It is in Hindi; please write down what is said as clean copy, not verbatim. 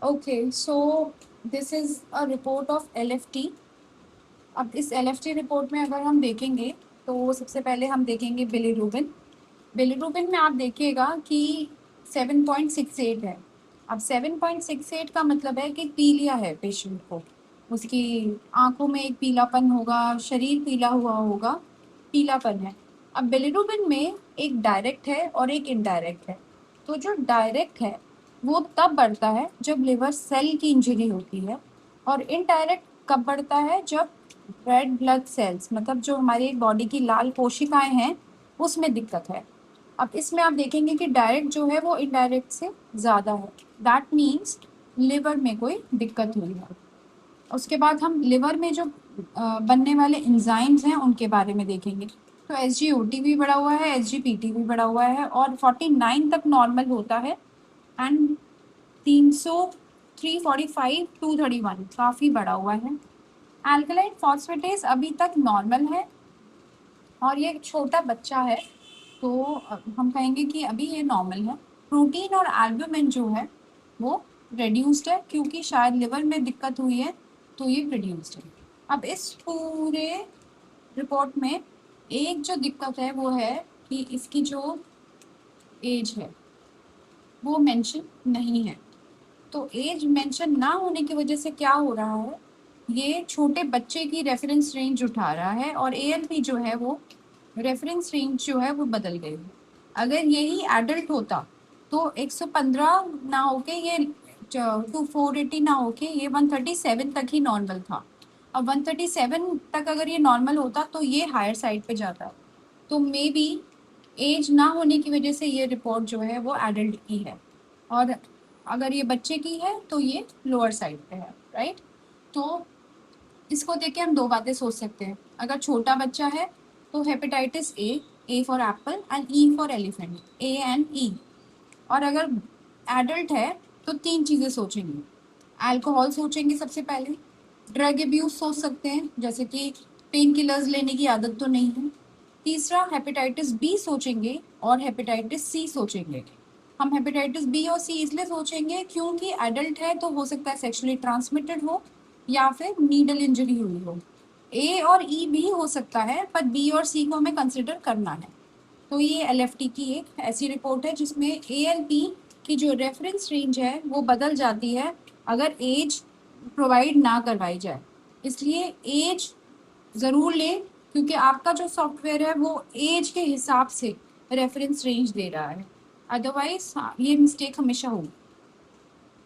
Okay, so this is a report of LFT। अब इस LFT रिपोर्ट में अगर हम देखेंगे तो सबसे पहले हम देखेंगे बिलीरुबिन। बिलीरुबिन में आप देखिएगा कि 7.68 है। अब 7.68 का मतलब है कि पीलिया है पेशेंट को, उसकी आंखों में एक पीलापन होगा, शरीर पीला हुआ होगा, पीलापन है। अब बिलीरुबिन में एक डायरेक्ट है और एक इनडायरेक्ट है। तो जो डायरेक्ट है वो तब बढ़ता है जब लिवर सेल की इंजरी होती है, और इनडायरेक्ट कब बढ़ता है जब रेड ब्लड सेल्स, मतलब जो हमारी बॉडी की लाल कोशिकाएं हैं, उसमें दिक्कत है। अब इसमें आप देखेंगे कि डायरेक्ट जो है वो इनडायरेक्ट से ज़्यादा है। दैट मीन्स लिवर में कोई दिक्कत हुई है। उसके बाद हम लिवर में जो बनने वाले एंजाइम्स हैं उनके बारे में देखेंगे। तो SGOT भी बढ़ा हुआ है, SGPT भी बढ़ा हुआ है, और 49 तक नॉर्मल होता है। एंड 300, 345, 231 काफ़ी बढ़ा हुआ है। एल्कलाइन फॉस्फेटेस अभी तक नॉर्मल है, और ये एक छोटा बच्चा है, तो हम कहेंगे कि अभी ये नॉर्मल है। प्रोटीन और एल्ब्यूमिन जो है वो रिड्यूस्ड है, क्योंकि शायद लिवर में दिक्कत हुई है, तो ये रिड्यूस्ड है। अब इस पूरे रिपोर्ट में एक जो दिक्कत है वो है कि इसकी जो एज है वो मेंशन नहीं है। तो एज मेंशन ना होने की वजह से क्या हो रहा है, ये छोटे बच्चे की रेफरेंस रेंज उठा रहा है, और ALP जो है वो रेफरेंस रेंज जो है वो बदल गई है। अगर यही एडल्ट होता तो 115 ना होके ये 480 ना होके ये 137 तक ही नॉर्मल था। अब 137 तक अगर ये नॉर्मल होता तो ये हायर साइड पे जाता। तो मे बी एज ना होने की वजह से ये रिपोर्ट जो है वो एडल्ट की है, और अगर ये बच्चे की है तो ये लोअर साइड पे है, राइट। तो इसको देख के हम दो बातें सोच सकते हैं। अगर छोटा बच्चा है तो hepatitis A for Apple and E for elephant, A and E। और अगर एडल्ट है तो तीन चीज़ें सोचेंगे। अल्कोहल सोचेंगे सबसे पहले, ड्रग एब्यूज सोच सकते हैं, जैसे कि पेन किलर्स लेने की आदत तो नहीं है। तीसरा हेपेटाइटिस बी सोचेंगे, और हेपेटाइटिस सी सोचेंगे। हम हेपेटाइटिस बी और सी इसलिए सोचेंगे क्योंकि एडल्ट है तो हो सकता है सेक्सुअली ट्रांसमिटेड हो, या फिर नीडल इंजरी हुई हो। ए और ई भी हो सकता है, पर बी और सी को हमें कंसिडर करना है। तो ये LFT की एक ऐसी रिपोर्ट है जिसमें ALP की जो रेफरेंस रेंज है वो बदल जाती है अगर एज प्रोवाइड ना करवाई जाए। इसलिए एज ज़रूर लें, क्योंकि आपका जो सॉफ्टवेयर है वो एज के हिसाब से रेफरेंस रेंज दे रहा है। अदरवाइज ये मिस्टेक हमेशा होगी।